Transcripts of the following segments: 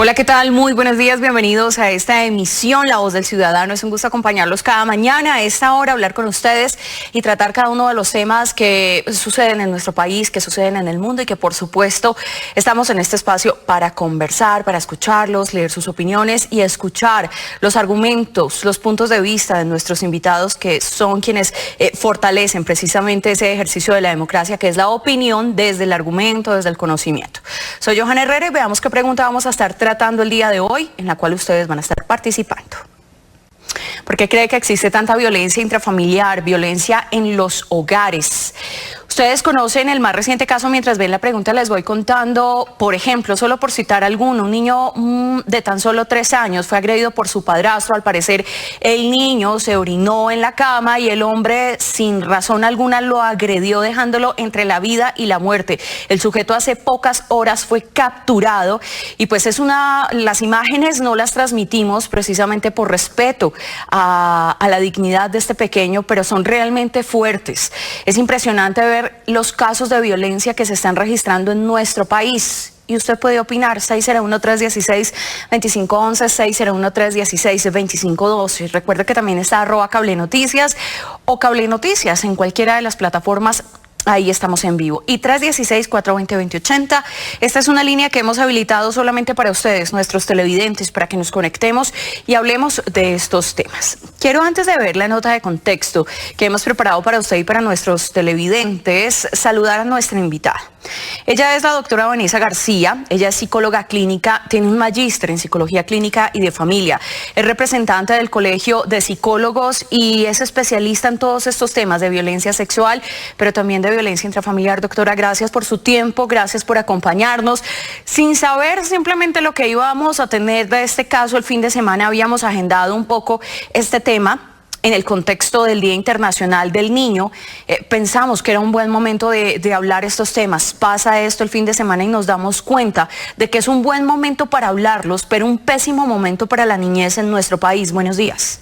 Hola, ¿qué tal? Muy buenos días, bienvenidos a esta emisión La Voz del Ciudadano. Es un gusto acompañarlos cada mañana a esta hora, hablar con ustedes y tratar cada uno de los temas que suceden en nuestro país, que suceden en el mundo y que por supuesto estamos en este espacio para conversar, para escucharlos, leer sus opiniones y escuchar los argumentos, los puntos de vista de nuestros invitados, que son quienes fortalecen precisamente ese ejercicio de la democracia, que es la opinión desde el argumento, desde el conocimiento. Soy Johanna Herrera y veamos qué pregunta vamos a estar tratando el día de hoy, en la cual ustedes van a estar participando. ¿Por qué cree que existe tanta violencia intrafamiliar, violencia en los hogares? Ustedes conocen el más reciente caso. Mientras ven la pregunta les voy contando, por ejemplo, solo por citar alguno, un niño de tan solo 3 años fue agredido por su padrastro. Al parecer el niño se orinó en la cama y el hombre sin razón alguna lo agredió, dejándolo entre la vida y la muerte. El sujeto hace pocas horas fue capturado y pues las imágenes no las transmitimos precisamente por respeto a la dignidad de este pequeño, pero son realmente fuertes. Es impresionante ver los casos de violencia que se están registrando en nuestro país. Y usted puede opinar, 601-316-2511, 601-316-2512. Recuerde que también está @cablenoticias o cablenoticias en cualquiera de las plataformas. Ahí estamos en vivo. Y 316-420-2080. Esta es una línea que hemos habilitado solamente para ustedes, nuestros televidentes, para que nos conectemos y hablemos de estos temas. Quiero, antes de ver la nota de contexto que hemos preparado para usted y para nuestros televidentes, saludar a nuestra invitada. Ella es la doctora Vanessa García. Ella es psicóloga clínica, tiene un magíster en psicología clínica y de familia. Es representante del Colegio de Psicólogos y es especialista en todos estos temas de violencia sexual, pero también de violencia intrafamiliar. Doctora, gracias por su tiempo, gracias por acompañarnos. Sin saber simplemente lo que íbamos a tener de este caso, el fin de semana habíamos agendado un poco este tema en el contexto del Día Internacional del Niño. Pensamos que era un buen momento de hablar estos temas. Pasa esto el fin de semana y nos damos cuenta de que es un buen momento para hablarlos, pero un pésimo momento para la niñez en nuestro país. Buenos días.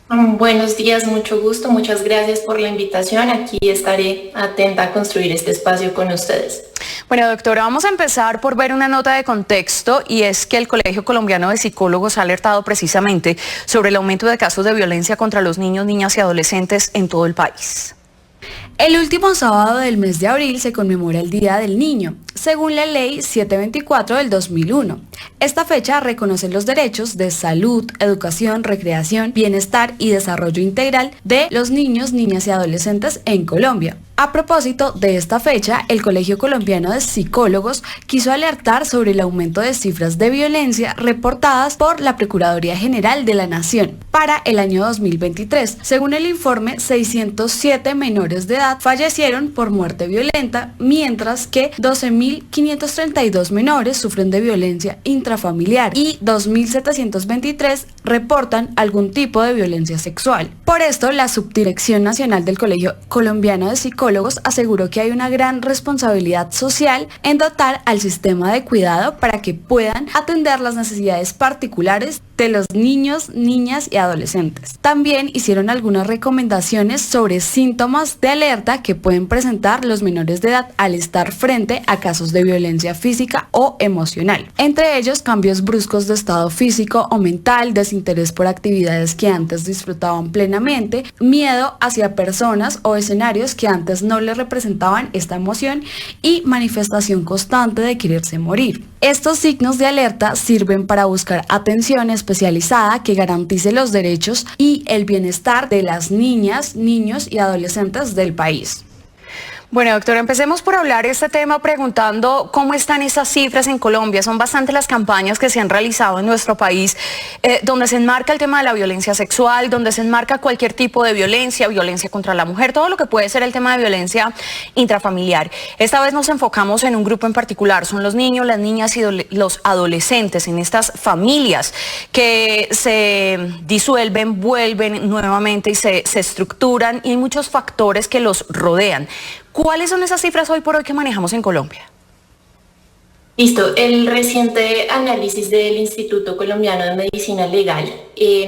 Buenos días, mucho gusto, muchas gracias por la invitación. Aquí estaré atenta a construir este espacio con ustedes. Bueno, doctora, vamos a empezar por ver una nota de contexto, y es que el Colegio Colombiano de Psicólogos ha alertado precisamente sobre el aumento de casos de violencia contra los niños, niñas y adolescentes en todo el país. El último sábado del mes de abril se conmemora el Día del Niño, según la Ley 724 del 2001. Esta fecha reconoce los derechos de salud, educación, recreación, bienestar y desarrollo integral de los niños, niñas y adolescentes en Colombia. A propósito de esta fecha, el Colegio Colombiano de Psicólogos quiso alertar sobre el aumento de cifras de violencia reportadas por la Procuraduría General de la Nación para el año 2023. Según el informe, 607 menores de edad fallecieron por muerte violenta, mientras que 12.532 menores sufren de violencia intrafamiliar y 2.723 reportan algún tipo de violencia sexual. Por esto, la Subdirección Nacional del Colegio Colombiano de Psicólogos aseguró que hay una gran responsabilidad social en dotar al sistema de cuidado para que puedan atender las necesidades particulares de los niños, niñas y adolescentes. También hicieron algunas recomendaciones sobre síntomas de alerta que pueden presentar los menores de edad al estar frente a casos de violencia física o emocional. Entre ellos, cambios bruscos de estado físico o mental, desinterés por actividades que antes disfrutaban plenamente, miedo hacia personas o escenarios que antes no les representaban esta emoción y manifestación constante de quererse morir. Estos signos de alerta sirven para buscar atención especializada que garantice los derechos y el bienestar de las niñas, niños y adolescentes del país. Bueno, doctora, empecemos por hablar este tema preguntando cómo están esas cifras en Colombia. Son bastantes las campañas que se han realizado en nuestro país, donde se enmarca el tema de la violencia sexual, donde se enmarca cualquier tipo de violencia, violencia contra la mujer, todo lo que puede ser el tema de violencia intrafamiliar. Esta vez nos enfocamos en un grupo en particular, son los niños, las niñas y los adolescentes, en estas familias que se disuelven, vuelven nuevamente y se estructuran, y hay muchos factores que los rodean. ¿Cuáles son esas cifras hoy por hoy que manejamos en Colombia? Listo, el reciente análisis del Instituto Colombiano de Medicina Legal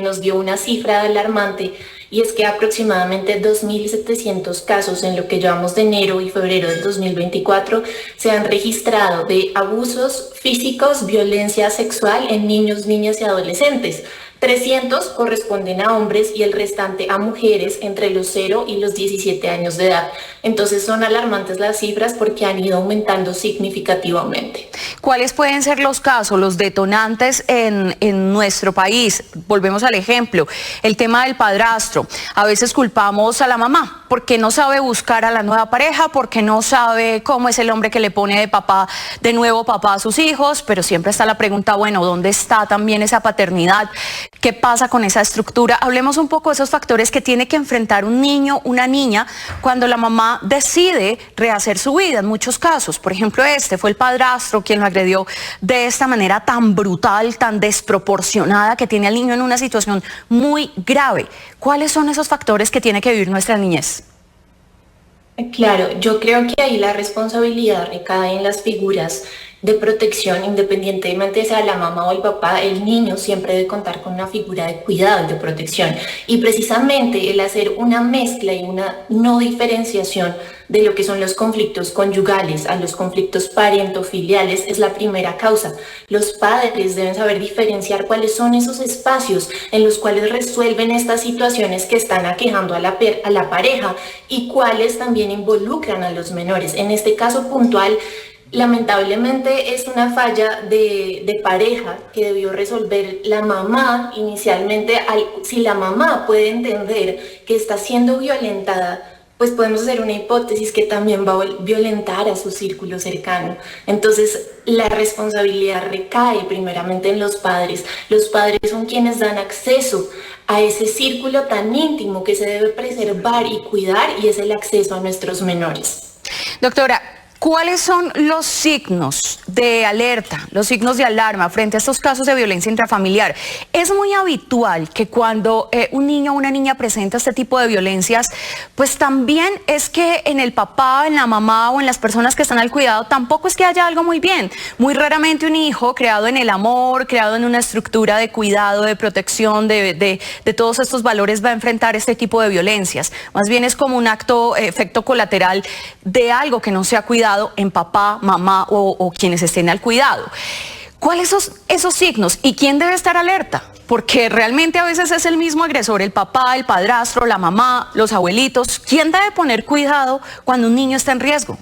nos dio una cifra alarmante y es que aproximadamente 2.700 casos en lo que llevamos de enero y febrero del 2024 se han registrado de abusos físicos, violencia sexual en niños, niñas y adolescentes. 300 corresponden a hombres y el restante a mujeres entre los 0 y los 17 años de edad. Entonces son alarmantes las cifras porque han ido aumentando significativamente. ¿Cuáles pueden ser los casos, los detonantes en nuestro país? Volvemos al ejemplo, el tema del padrastro. A veces culpamos a la mamá porque no sabe buscar a la nueva pareja, porque no sabe cómo es el hombre que le pone de nuevo papá a sus hijos, pero siempre está la pregunta, bueno, ¿dónde está también esa paternidad? ¿Qué pasa con esa estructura? Hablemos un poco de esos factores que tiene que enfrentar un niño, una niña, cuando la mamá decide rehacer su vida. En muchos casos, por ejemplo, fue el padrastro quien lo agredió de esta manera tan brutal, tan desproporcionada, que tiene al niño en una situación muy grave. ¿Cuáles son esos factores que tiene que vivir nuestra niñez? Claro, yo creo que ahí la responsabilidad recae en las figuras de protección, independientemente sea la mamá o el papá. El niño siempre debe contar con una figura de cuidado y de protección. Y precisamente el hacer una mezcla y una no diferenciación de lo que son los conflictos conyugales a los conflictos parentofiliales es la primera causa. Los padres deben saber diferenciar cuáles son esos espacios en los cuales resuelven estas situaciones que están aquejando a la pareja y cuáles también involucran a los menores. En este caso puntual, lamentablemente es una falla de pareja que debió resolver la mamá inicialmente. Si la mamá puede entender que está siendo violentada, pues podemos hacer una hipótesis que también va a violentar a su círculo cercano. Entonces, la responsabilidad recae primeramente en los padres. Los padres son quienes dan acceso a ese círculo tan íntimo que se debe preservar y cuidar, y es el acceso a nuestros menores. Doctora, ¿cuáles son los signos de alerta, los signos de alarma frente a estos casos de violencia intrafamiliar? Es muy habitual que cuando un niño o una niña presenta este tipo de violencias, pues también es que en el papá, en la mamá o en las personas que están al cuidado tampoco es que haya algo muy bien. Muy raramente un hijo creado en el amor, creado en una estructura de cuidado, de protección, de todos estos valores va a enfrentar este tipo de violencias. Más bien es como un efecto colateral de algo que no se ha cuidado en papá, mamá o quienes estén al cuidado. ¿Cuáles son esos signos y quién debe estar alerta? Porque realmente a veces es el mismo agresor, el papá, el padrastro, la mamá, los abuelitos. ¿Quién debe poner cuidado cuando un niño está en riesgo?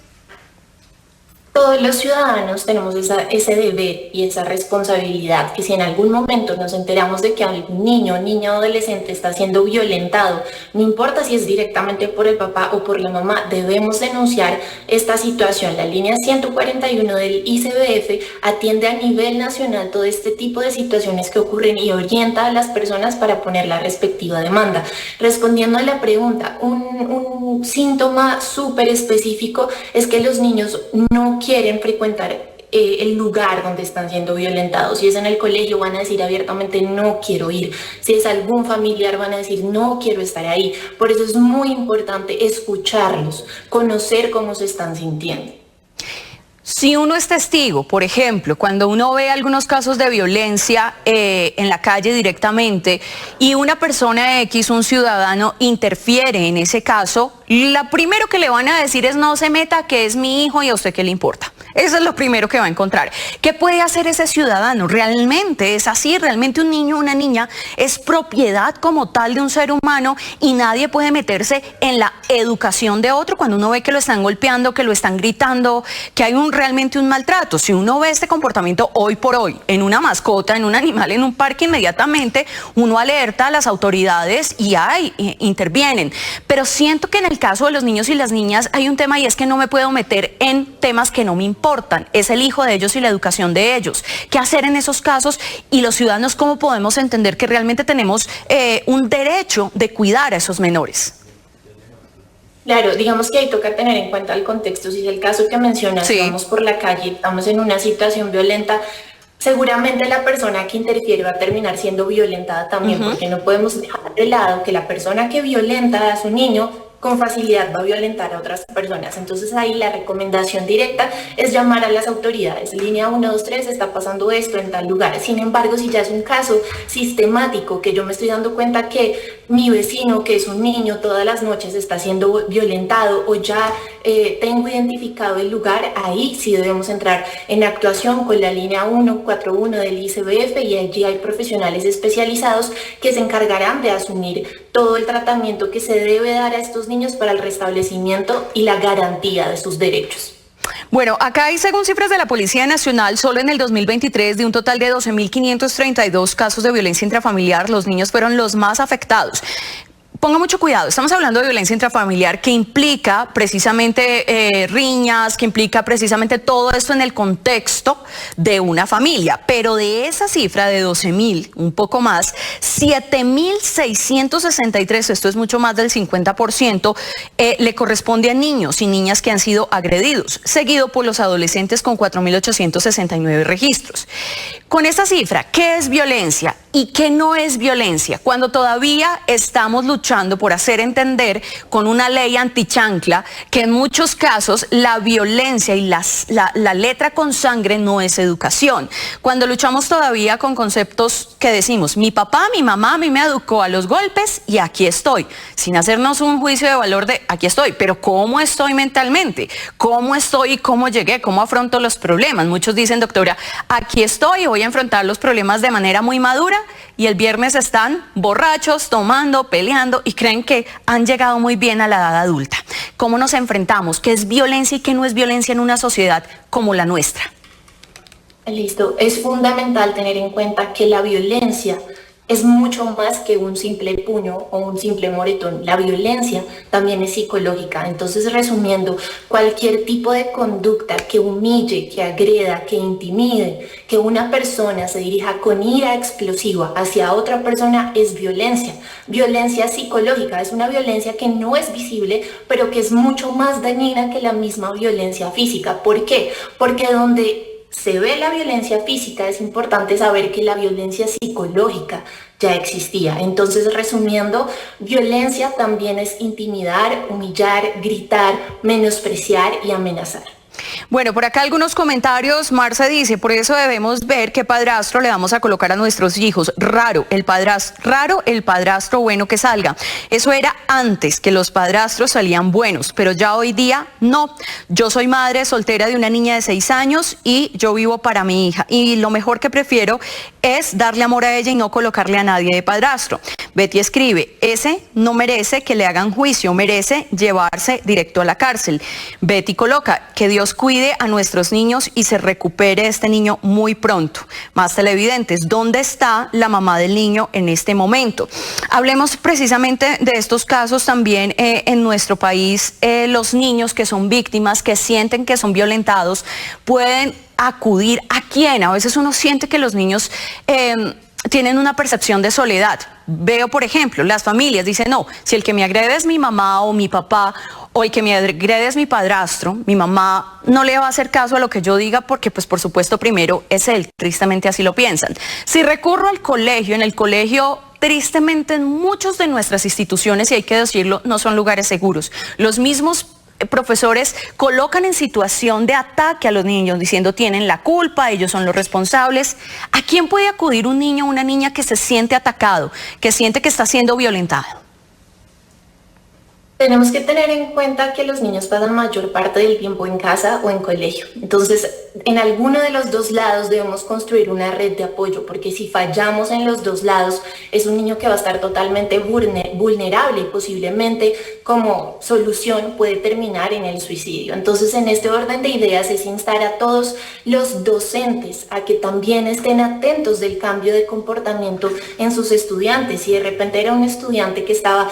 Todos los ciudadanos tenemos ese deber y esa responsabilidad, que si en algún momento nos enteramos de que algún niño, niña o adolescente está siendo violentado, no importa si es directamente por el papá o por la mamá, debemos denunciar esta situación. La línea 141 del ICBF atiende a nivel nacional todo este tipo de situaciones que ocurren y orienta a las personas para poner la respectiva demanda. Respondiendo a la pregunta, un síntoma súper específico es que los niños no quieren frecuentar el lugar donde están siendo violentados. Si es en el colegio, van a decir abiertamente no quiero ir. Si es algún familiar, van a decir no quiero estar ahí. Por eso es muy importante escucharlos, conocer cómo se están sintiendo. Si uno es testigo, por ejemplo, cuando uno ve algunos casos de violencia en la calle directamente y una persona X, un ciudadano, interfiere en ese caso, lo primero que le van a decir es no se meta, que es mi hijo y a usted qué le importa. Eso es lo primero que va a encontrar. ¿Qué puede hacer ese ciudadano? ¿Realmente es así? ¿Realmente un niño o una niña es propiedad como tal de un ser humano y nadie puede meterse en la educación de otro cuando uno ve que lo están golpeando, que lo están gritando, que hay realmente un maltrato? Si uno ve este comportamiento hoy por hoy en una mascota, en un animal, en un parque, inmediatamente uno alerta a las autoridades y intervienen. Pero siento que en el caso de los niños y las niñas hay un tema, y es que no me puedo meter en temas que no me importan. Es el hijo de ellos y la educación de ellos. ¿Qué hacer en esos casos? Y los ciudadanos, ¿cómo podemos entender que realmente tenemos un derecho de cuidar a esos menores? Claro, digamos que ahí toca tener en cuenta el contexto. Si es el caso que mencionas, sí, vamos por la calle, estamos en una situación violenta, seguramente la persona que interfiere va a terminar siendo violentada también, porque no podemos dejar de lado que la persona que violenta a su niño con facilidad va a violentar a otras personas. Entonces ahí la recomendación directa es llamar a las autoridades. Línea 123, está pasando esto en tal lugar. Sin embargo, si ya es un caso sistemático, que yo me estoy dando cuenta que mi vecino, que es un niño, todas las noches está siendo violentado, o ya tengo identificado el lugar, ahí sí debemos entrar en actuación con la línea 141 del ICBF, y allí hay profesionales especializados que se encargarán de asumir todo el tratamiento que se debe dar a estos niños para el restablecimiento y la garantía de sus derechos. Bueno, acá hay, según cifras de la Policía Nacional, solo en el 2023, de un total de 12.532 casos de violencia intrafamiliar, los niños fueron los más afectados. Ponga mucho cuidado, estamos hablando de violencia intrafamiliar que implica precisamente riñas, que implica precisamente todo esto en el contexto de una familia. Pero de esa cifra de 12.000, un poco más, 7.663, esto es mucho más del 50%, le corresponde a niños y niñas que han sido agredidos, seguido por los adolescentes con 4.869 registros. Con esta cifra, ¿qué es violencia y qué no es violencia? Cuando todavía estamos luchando por hacer entender con una ley antichancla que en muchos casos la violencia y la letra con sangre no es educación. Cuando luchamos todavía con conceptos que decimos, mi papá, mi mamá a mí me educó a los golpes y aquí estoy, sin hacernos un juicio de valor de aquí estoy, pero ¿cómo estoy mentalmente? ¿Cómo estoy y cómo llegué? ¿Cómo afronto los problemas? Muchos dicen, doctora, aquí estoy, voy a enfrentar los problemas de manera muy madura, y el viernes están borrachos, tomando, peleando y creen que han llegado muy bien a la edad adulta. ¿Cómo nos enfrentamos? ¿Qué es violencia y qué no es violencia en una sociedad como la nuestra? Listo. Es fundamental tener en cuenta que la violencia es mucho más que un simple puño o un simple moretón. La violencia también es psicológica. Entonces, resumiendo, cualquier tipo de conducta que humille, que agreda, que intimide, que una persona se dirija con ira explosiva hacia otra persona es violencia. Violencia psicológica es una violencia que no es visible, pero que es mucho más dañina que la misma violencia física. ¿Por qué? Porque donde se ve la violencia física, es importante saber que la violencia psicológica ya existía. Entonces, resumiendo, violencia también es intimidar, humillar, gritar, menospreciar y amenazar. Bueno, por acá algunos comentarios. Marce dice, por eso debemos ver qué padrastro le vamos a colocar a nuestros hijos. Raro el padrastro bueno que salga. Eso era antes, que los padrastros salían buenos, pero ya hoy día no. Yo soy madre soltera de una niña de 6 años y yo vivo para mi hija. Y lo mejor que prefiero es darle amor a ella y no colocarle a nadie de padrastro. Betty escribe, ese no merece que le hagan juicio, merece llevarse directo a la cárcel. Betty coloca, que Dios cuide a nuestros niños y se recupere este niño muy pronto. Más televidentes, ¿dónde está la mamá del niño en este momento? Hablemos precisamente de estos casos también en nuestro país. Los niños que son víctimas, que sienten que son violentados, pueden acudir a quién. A veces uno siente que los niños tienen una percepción de soledad. Veo, por ejemplo, las familias dicen, no, si el que me agrede es mi mamá o mi papá, o el que me agrede es mi padrastro, mi mamá no le va a hacer caso a lo que yo diga porque, pues, por supuesto, primero es él. Tristemente así lo piensan. Si recurro al colegio, en el colegio, tristemente en muchas de nuestras instituciones, y hay que decirlo, no son lugares seguros. Los mismos profesores colocan en situación de ataque a los niños, diciendo tienen la culpa, ellos son los responsables. ¿A quién puede acudir un niño o una niña que se siente atacado, que siente que está siendo violentado? Tenemos que tener en cuenta que los niños pasan mayor parte del tiempo en casa o en colegio. Entonces, en alguno de los dos lados debemos construir una red de apoyo, porque si fallamos en los dos lados, es un niño que va a estar totalmente vulnerable y posiblemente como solución puede terminar en el suicidio. Entonces, en este orden de ideas es instar a todos los docentes a que también estén atentos del cambio de comportamiento en sus estudiantes. Si de repente era un estudiante que estaba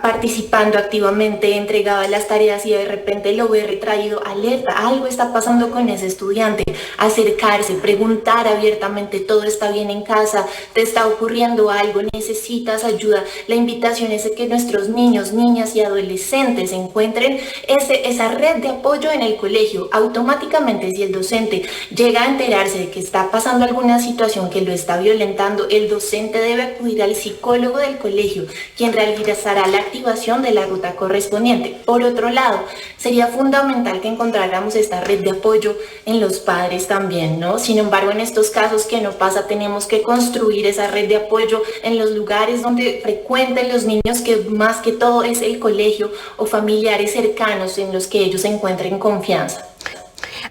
participando activamente, entregaba las tareas y de repente lo ve retraído, alerta, algo está pasando con ese estudiante, acercarse, preguntar abiertamente, todo está bien en casa, te está ocurriendo algo, necesitas ayuda. La invitación es que nuestros niños, niñas y adolescentes encuentren esa red de apoyo en el colegio. Automáticamente, si el docente llega a enterarse de que está pasando alguna situación que lo está violentando, el docente debe acudir al psicólogo del colegio, quien realizará la activación de la ruta correspondiente. Por otro lado, sería fundamental que encontráramos esta red de apoyo en los padres también, ¿no? Sin embargo, en estos casos que no pasa, tenemos que construir esa red de apoyo en los lugares donde frecuenten los niños, que más que todo es el colegio o familiares cercanos en los que ellos se encuentren confianza.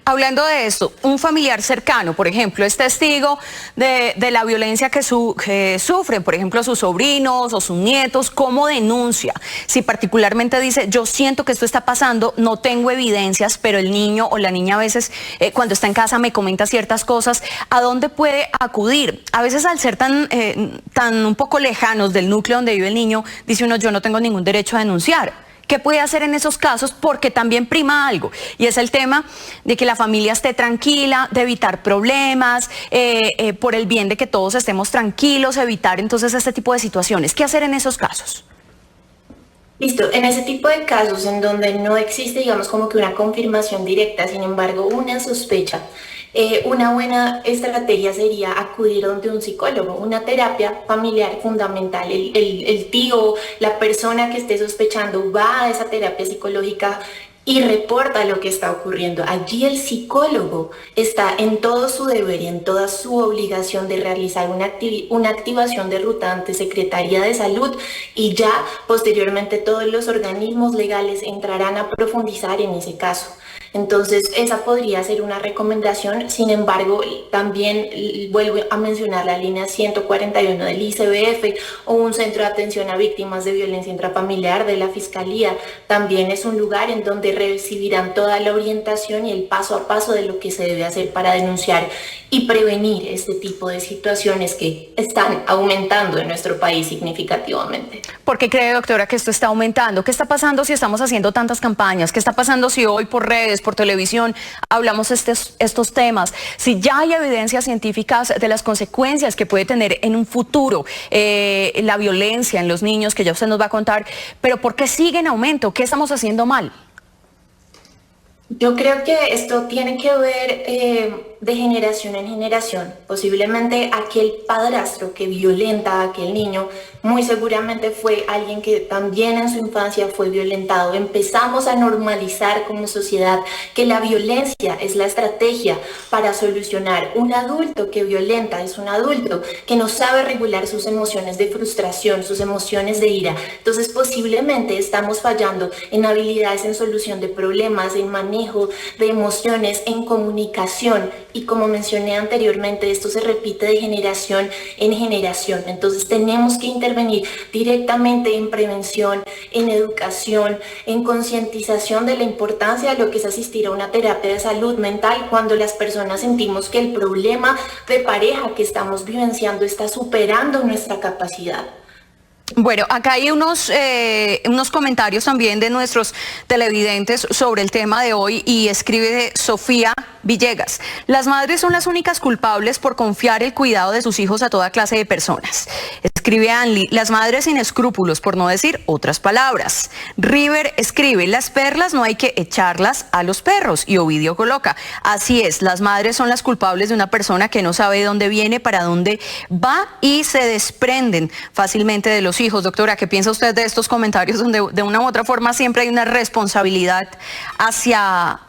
Hablando de esto, un familiar cercano, por ejemplo, es testigo de la violencia que sufren, por ejemplo, sus sobrinos o sus nietos, ¿cómo denuncia? Si particularmente dice, yo siento que esto está pasando, no tengo evidencias, pero el niño o la niña a veces cuando está en casa me comenta ciertas cosas, ¿a dónde puede acudir? A veces al ser tan un poco lejanos del núcleo donde vive el niño, dice uno, yo no tengo ningún derecho a denunciar. ¿Qué puede hacer en esos casos? Porque también prima algo, y es el tema de que la familia esté tranquila, de evitar problemas, por el bien de que todos estemos tranquilos, evitar entonces este tipo de situaciones. ¿Qué hacer en esos casos? Listo, en ese tipo de casos en donde no existe, digamos, como que una confirmación directa, sin embargo, una sospecha, una buena estrategia sería acudir donde un psicólogo, una terapia familiar fundamental. El tío, la persona que esté sospechando va a esa terapia psicológica y reporta lo que está ocurriendo. Allí el psicólogo está en todo su deber y en toda su obligación de realizar una activación de ruta ante Secretaría de Salud, y ya posteriormente todos los organismos legales entrarán a profundizar en ese caso. Entonces, esa podría ser una recomendación. Sin embargo, también vuelvo a mencionar la línea 141 del ICBF o un centro de atención a víctimas de violencia intrafamiliar de la Fiscalía. También es un lugar en donde recibirán toda la orientación y el paso a paso de lo que se debe hacer para denunciar y prevenir este tipo de situaciones que están aumentando en nuestro país significativamente. ¿Por qué cree, doctora, que esto está aumentando? ¿Qué está pasando si estamos haciendo tantas campañas? ¿Qué está pasando si hoy por redes, por televisión, hablamos estos temas? Si ya hay evidencias científicas de las consecuencias que puede tener en un futuro la violencia en los niños, que ya usted nos va a contar, pero ¿por qué sigue en aumento? ¿Qué estamos haciendo mal? Yo creo que esto tiene que ver de generación en generación. Posiblemente aquel padrastro que violenta a aquel niño muy seguramente fue alguien que también en su infancia fue violentado. Empezamos a normalizar como sociedad que la violencia es la estrategia para solucionar. Un adulto que violenta es un adulto que no sabe regular sus emociones de frustración, sus emociones de ira. Entonces posiblemente estamos fallando en habilidades en solución de problemas, en manejo de emociones, en comunicación. Y como mencioné anteriormente, esto se repite de generación en generación. Entonces tenemos que intervenir directamente en prevención, en educación, en concientización de la importancia de lo que es asistir a una terapia de salud mental cuando las personas sentimos que el problema de pareja que estamos vivenciando está superando nuestra capacidad. Bueno, acá hay unos comentarios también de nuestros televidentes sobre el tema de hoy, y escribe Sofía Villegas: las madres son las únicas culpables por confiar el cuidado de sus hijos a toda clase de personas. Escribe Anli: las madres sin escrúpulos, por no decir otras palabras. River escribe: las perlas no hay que echarlas a los perros. Y Ovidio coloca: así es, las madres son las culpables de una persona que no sabe de dónde viene, para dónde va, y se desprenden fácilmente de los hijos. Doctora, ¿qué piensa usted de estos comentarios donde de una u otra forma siempre hay una responsabilidad hacia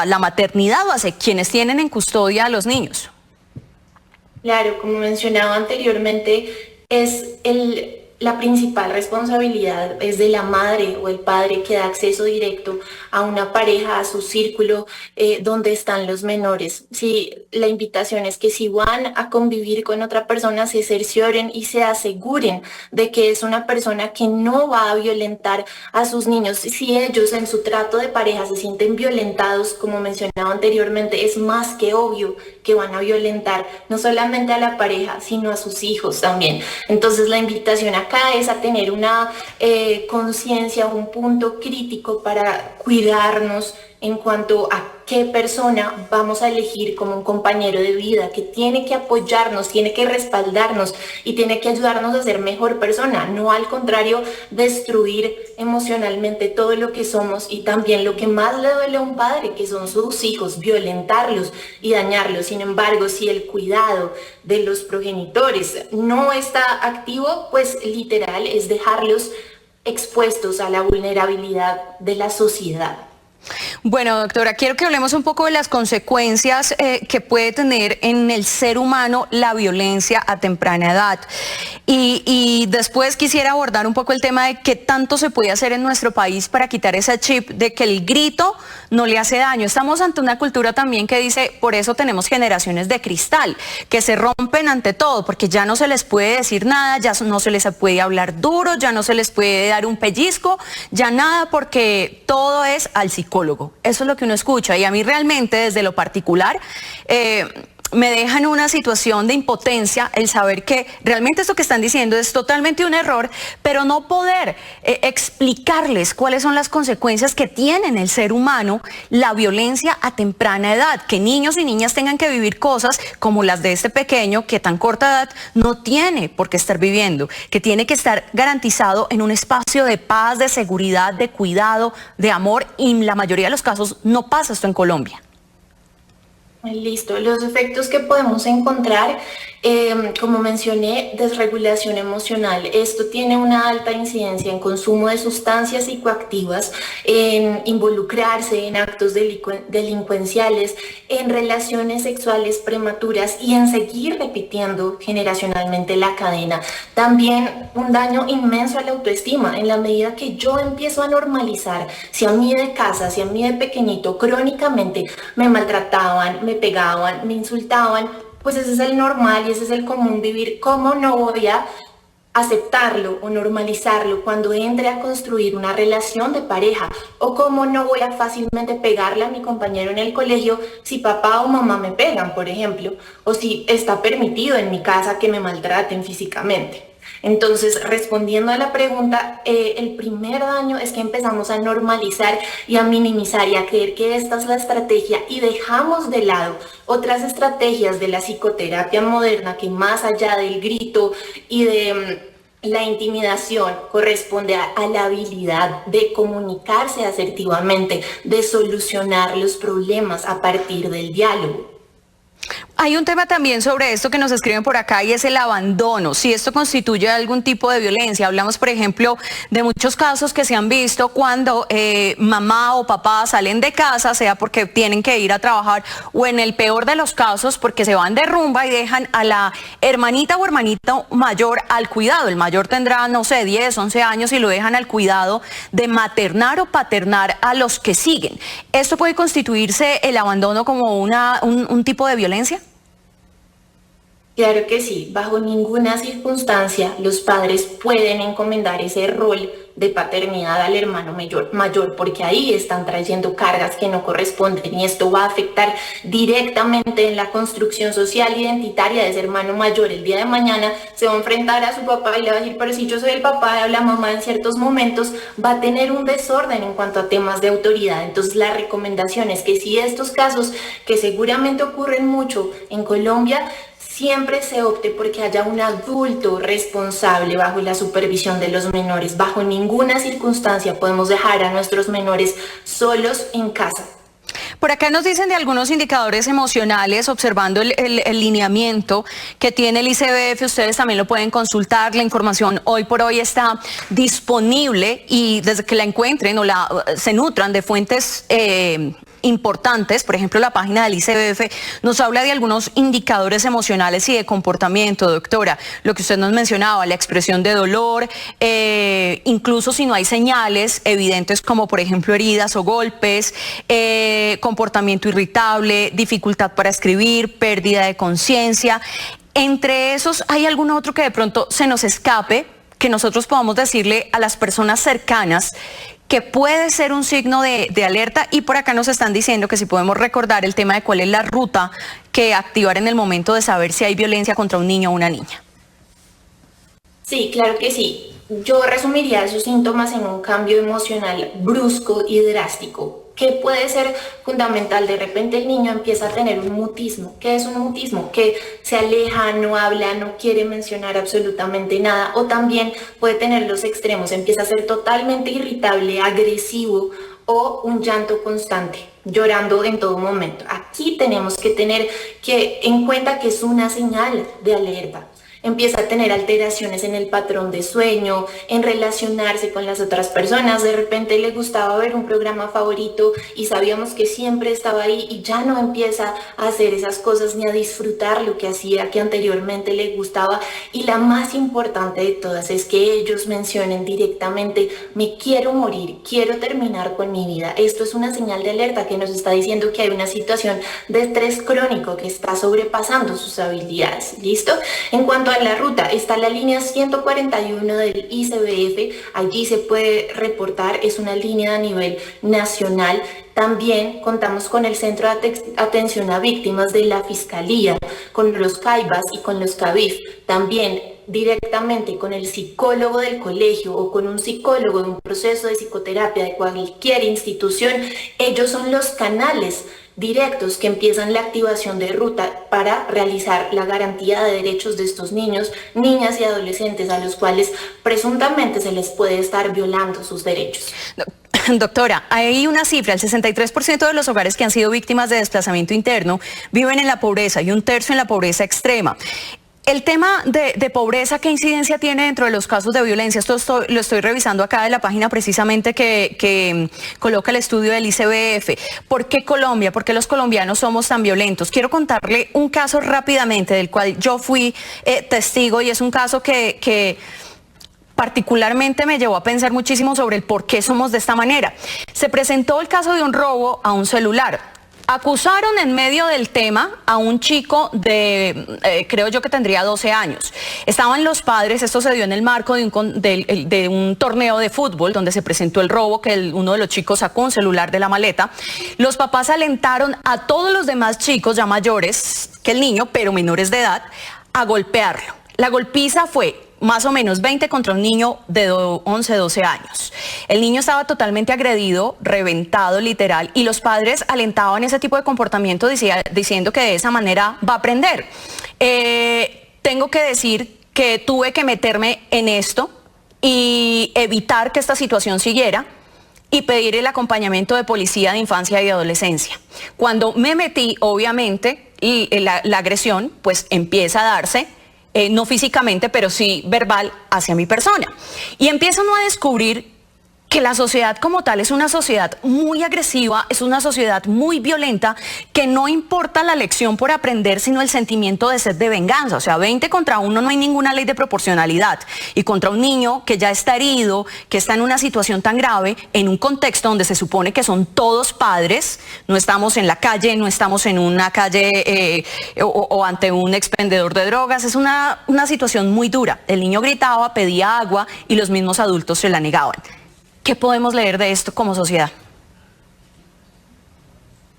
la maternidad o hacia quienes tienen en custodia a los niños? Claro, como mencionaba anteriormente, la principal responsabilidad es de la madre o el padre que da acceso directo a una pareja, a su círculo donde están los menores. Sí, la invitación es que si van a convivir con otra persona, se cercioren y se aseguren de que es una persona que no va a violentar a sus niños. Si ellos en su trato de pareja se sienten violentados, como mencionaba anteriormente, es más que obvio que van a violentar no solamente a la pareja, sino a sus hijos también. Entonces la invitación acá es a tener una conciencia, un punto crítico para cuidarnos en cuanto a qué persona vamos a elegir como un compañero de vida, que tiene que apoyarnos, tiene que respaldarnos y tiene que ayudarnos a ser mejor persona, no al contrario destruir emocionalmente todo lo que somos y también lo que más le duele a un padre, que son sus hijos, violentarlos y dañarlos. Sin embargo, si el cuidado de los progenitores no está activo, pues literal es dejarlos expuestos a la vulnerabilidad de la sociedad. Bueno, doctora, quiero que hablemos un poco de las consecuencias que puede tener en el ser humano la violencia a temprana edad. Y después quisiera abordar un poco el tema de qué tanto se puede hacer en nuestro país para quitar ese chip de que el grito no le hace daño. Estamos ante una cultura también que dice, por eso tenemos generaciones de cristal, que se rompen ante todo, porque ya no se les puede decir nada, ya no se les puede hablar duro, ya no se les puede dar un pellizco, ya nada, porque todo es al psicólogo. Eso es lo que uno escucha y a mí realmente desde lo particular me deja en una situación de impotencia el saber que realmente esto que están diciendo es totalmente un error, pero no poder explicarles cuáles son las consecuencias que tiene en el ser humano la violencia a temprana edad, que niños y niñas tengan que vivir cosas como las de este pequeño que a tan corta edad no tiene por qué estar viviendo, que tiene que estar garantizado en un espacio de paz, de seguridad, de cuidado, de amor, y en la mayoría de los casos no pasa esto en Colombia. Listo, los efectos que podemos encontrar, como mencioné, desregulación emocional. Esto tiene una alta incidencia en consumo de sustancias psicoactivas, en involucrarse en actos delincuenciales, en relaciones sexuales prematuras y en seguir repitiendo generacionalmente la cadena. También un daño inmenso a la autoestima, en la medida que yo empiezo a normalizar, si a mí de casa, si a mí de pequeñito, crónicamente me maltrataban, me pegaban, me insultaban, pues ese es el normal y ese es el común vivir. ¿Cómo no voy a aceptarlo o normalizarlo cuando entre a construir una relación de pareja? ¿O cómo no voy a fácilmente pegarle a mi compañero en el colegio si papá o mamá me pegan, por ejemplo? O si está permitido en mi casa que me maltraten físicamente. Entonces, respondiendo a la pregunta, el primer daño es que empezamos a normalizar y a minimizar y a creer que esta es la estrategia y dejamos de lado otras estrategias de la psicoterapia moderna que más allá del grito y de la intimidación corresponde a la habilidad de comunicarse asertivamente, de solucionar los problemas a partir del diálogo. Hay un tema también sobre esto que nos escriben por acá y es el abandono, si esto constituye algún tipo de violencia. Hablamos, por ejemplo, de muchos casos que se han visto cuando mamá o papá salen de casa, sea porque tienen que ir a trabajar o en el peor de los casos porque se van de rumba y dejan a la hermanita o hermanito mayor al cuidado. El mayor tendrá, no sé, 10, 11 años y lo dejan al cuidado de maternar o paternar a los que siguen. ¿Esto puede constituirse el abandono como un tipo de violencia? Claro que sí, bajo ninguna circunstancia los padres pueden encomendar ese rol de paternidad al hermano mayor, porque ahí están trayendo cargas que no corresponden y esto va a afectar directamente en la construcción social identitaria de ese hermano mayor. El día de mañana se va a enfrentar a su papá y le va a decir, pero si yo soy el papá de la mamá en ciertos momentos, va a tener un desorden en cuanto a temas de autoridad. Entonces la recomendación es que si estos casos, que seguramente ocurren mucho en Colombia, siempre se opte porque haya un adulto responsable bajo la supervisión de los menores. Bajo ninguna circunstancia podemos dejar a nuestros menores solos en casa. Por acá nos dicen de algunos indicadores emocionales, observando el lineamiento que tiene el ICBF, ustedes también lo pueden consultar, la información hoy por hoy está disponible y desde que la encuentren o se nutran de fuentes importantes, por ejemplo la página del ICBF nos habla de algunos indicadores emocionales y de comportamiento, doctora, lo que usted nos mencionaba, la expresión de dolor, incluso si no hay señales evidentes como por ejemplo heridas o golpes, comportamiento irritable, dificultad para escribir, pérdida de conciencia. Entre esos, ¿hay algún otro que de pronto se nos escape, que nosotros podamos decirle a las personas cercanas que puede ser un signo de alerta? Y por acá nos están diciendo que si podemos recordar el tema de cuál es la ruta que activar en el momento de saber si hay violencia contra un niño o una niña. Sí, claro que sí. Yo resumiría esos síntomas en un cambio emocional brusco y drástico, que puede ser fundamental. De repente el niño empieza a tener un mutismo. ¿Qué es un mutismo? Que se aleja, no habla, no quiere mencionar absolutamente nada. O también puede tener los extremos, empieza a ser totalmente irritable, agresivo o un llanto constante, llorando en todo momento. Aquí tenemos que tener en cuenta que es una señal de alerta. empieza a tener alteraciones en el patrón de sueño, en relacionarse con las otras personas. De repente le gustaba ver un programa favorito y sabíamos que siempre estaba ahí y ya no empieza a hacer esas cosas ni a disfrutar lo que hacía, que anteriormente le gustaba. Y la más importante de todas es que ellos mencionen directamente: me quiero morir, quiero terminar con mi vida. Esto es una señal de alerta que nos está diciendo que hay una situación de estrés crónico que está sobrepasando sus habilidades. ¿Listo? En cuanto a la ruta, está la línea 141 del ICBF, allí se puede reportar, es una línea a nivel nacional. También contamos con el Centro de Atención a Víctimas de la Fiscalía, con los CAIBAS y con los CABIF. También directamente con el psicólogo del colegio o con un psicólogo de un proceso de psicoterapia de cualquier institución. Ellos son los canales directos que empiezan la activación de ruta para realizar la garantía de derechos de estos niños, niñas y adolescentes a los cuales presuntamente se les puede estar violando sus derechos. Doctora, hay una cifra: el 63% de los hogares que han sido víctimas de desplazamiento interno viven en la pobreza y un tercio en la pobreza extrema. El tema de pobreza, ¿qué incidencia tiene dentro de los casos de violencia? Esto lo estoy revisando acá de la página precisamente que coloca el estudio del ICBF. ¿Por qué Colombia? ¿Por qué los colombianos somos tan violentos? Quiero contarle un caso rápidamente del cual yo fui testigo, y es un caso que particularmente me llevó a pensar muchísimo sobre el por qué somos de esta manera. Se presentó el caso de un robo a un celular. Acusaron en medio del tema a un chico de, creo yo que tendría 12 años. Estaban los padres, esto se dio en el marco de un torneo de fútbol donde se presentó el robo, que uno de los chicos sacó un celular de la maleta. Los papás alentaron a todos los demás chicos ya mayores que el niño, pero menores de edad, a golpearlo. La golpiza fue más o menos 20 contra un niño de 11, 12 años. El niño estaba totalmente agredido, reventado literal, y los padres alentaban ese tipo de comportamiento diciendo que de esa manera va a aprender. Tengo que decir que tuve que meterme en esto y evitar que esta situación siguiera y pedir el acompañamiento de policía de infancia y adolescencia. Cuando me metí, obviamente, la agresión pues empieza a darse, no físicamente, pero sí verbal hacia mi persona. Y empieza uno a descubrir que la sociedad como tal es una sociedad muy agresiva, es una sociedad muy violenta, que no importa la lección por aprender, sino el sentimiento de sed de venganza. O sea, 20 contra 1 no hay ninguna ley de proporcionalidad. Y contra un niño que ya está herido, que está en una situación tan grave, en un contexto donde se supone que son todos padres, no estamos en la calle, no estamos en una calle o ante un expendedor de drogas, es una situación muy dura. El niño gritaba, pedía agua y los mismos adultos se la negaban. ¿Qué podemos leer de esto como sociedad?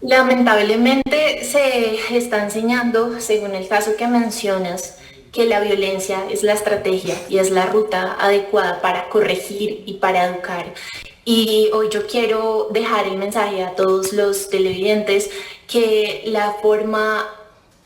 Lamentablemente se está enseñando, según el caso que mencionas, que la violencia es la estrategia y es la ruta adecuada para corregir y para educar. Y hoy yo quiero dejar el mensaje a todos los televidentes que la forma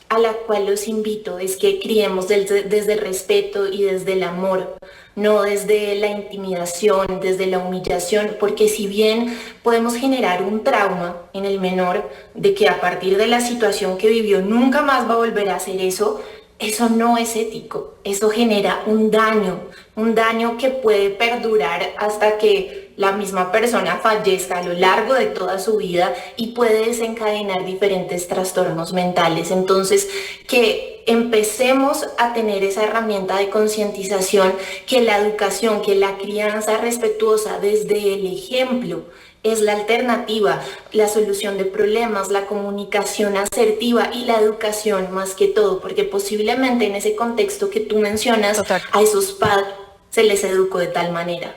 a la cual los invito es que criemos desde el respeto y desde el amor, no desde la intimidación, desde la humillación, porque si bien podemos generar un trauma en el menor de que a partir de la situación que vivió nunca más va a volver a hacer eso, eso no es ético, eso genera un daño que puede perdurar hasta que la misma persona fallezca a lo largo de toda su vida y puede desencadenar diferentes trastornos mentales. Entonces, que empecemos a tener esa herramienta de concientización, que la educación, que la crianza respetuosa desde el ejemplo es la alternativa, la solución de problemas, la comunicación asertiva y la educación más que todo, porque posiblemente en ese contexto que tú mencionas, a esos padres se les educó de tal manera.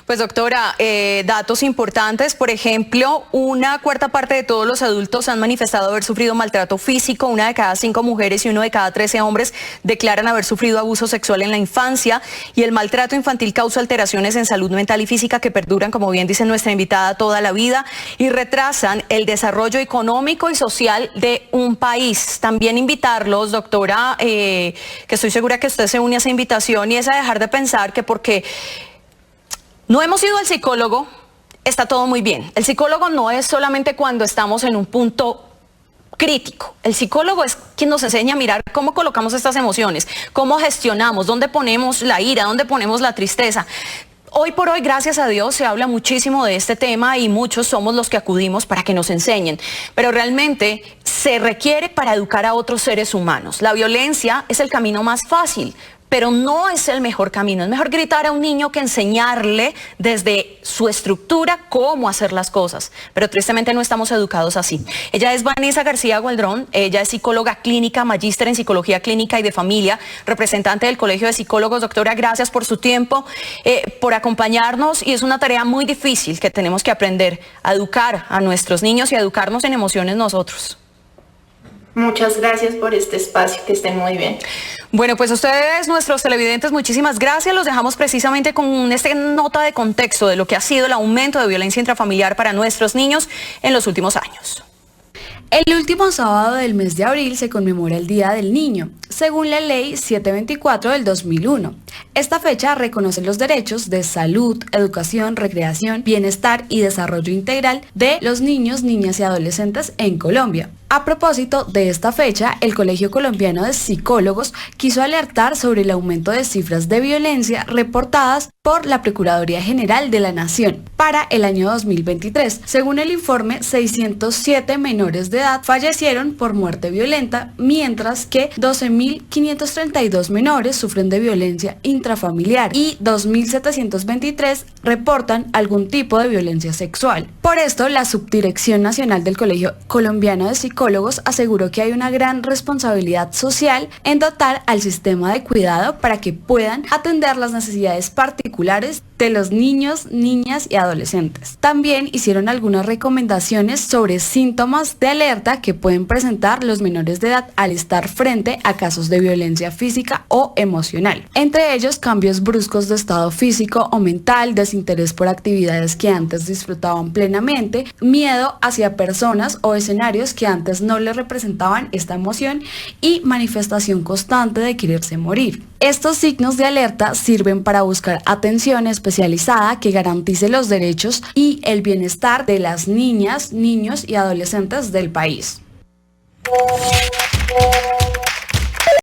Pues doctora, datos importantes, por ejemplo, 1/4 de todos los adultos han manifestado haber sufrido maltrato físico, 1 de cada 5 mujeres y 1 de cada 13 hombres declaran haber sufrido abuso sexual en la infancia, y el maltrato infantil causa alteraciones en salud mental y física que perduran, como bien dice nuestra invitada, toda la vida y retrasan el desarrollo económico y social de un país. También invitarlos, doctora, que estoy segura que usted se une a esa invitación, y es a dejar de pensar que porque no hemos ido al psicólogo, está todo muy bien. El psicólogo no es solamente cuando estamos en un punto crítico. El psicólogo es quien nos enseña a mirar cómo colocamos estas emociones, cómo gestionamos, dónde ponemos la ira, dónde ponemos la tristeza. Hoy por hoy, gracias a Dios, se habla muchísimo de este tema y muchos somos los que acudimos para que nos enseñen. Pero realmente se requiere para educar a otros seres humanos. La violencia es el camino más fácil, pero no es el mejor camino. Es mejor gritar a un niño que enseñarle desde su estructura cómo hacer las cosas. Pero tristemente no estamos educados así. Ella es Vanessa García Gualdrón, ella es psicóloga clínica, magíster en psicología clínica y de familia, representante del Colegio de Psicólogos. Doctora, gracias por su tiempo, por acompañarnos, y es una tarea muy difícil que tenemos que aprender a educar a nuestros niños y a educarnos en emociones nosotros. Muchas gracias por este espacio, que estén muy bien. Bueno, pues ustedes, nuestros televidentes, muchísimas gracias. Los dejamos precisamente con esta nota de contexto de lo que ha sido el aumento de violencia intrafamiliar para nuestros niños en los últimos años. El último sábado del mes de abril se conmemora el Día del Niño, según la Ley 724 del 2001. Esta fecha reconoce los derechos de salud, educación, recreación, bienestar y desarrollo integral de los niños, niñas y adolescentes en Colombia. A propósito de esta fecha, el Colegio Colombiano de Psicólogos quiso alertar sobre el aumento de cifras de violencia reportadas por la Procuraduría General de la Nación para el año 2023. Según el informe, 607 menores de edad fallecieron por muerte violenta, mientras que 12.532 menores sufren de violencia intrafamiliar y 2.723 reportan algún tipo de violencia sexual. Por esto, la Subdirección Nacional del Colegio Colombiano de Psicólogos aseguró que hay una gran responsabilidad social en dotar al sistema de cuidado para que puedan atender las necesidades particulares de los niños, niñas y adolescentes. También hicieron algunas recomendaciones sobre síntomas de alerta que pueden presentar los menores de edad al estar frente a casos de violencia física o emocional. Entre ellos, cambios bruscos de estado físico o mental, desinterés por actividades que antes disfrutaban plenamente, miedo hacia personas o escenarios que antes no les representaban esta emoción y manifestación constante de quererse morir. Estos signos de alerta sirven para buscar atención especializada que garantice los derechos y el bienestar de las niñas, niños y adolescentes del país.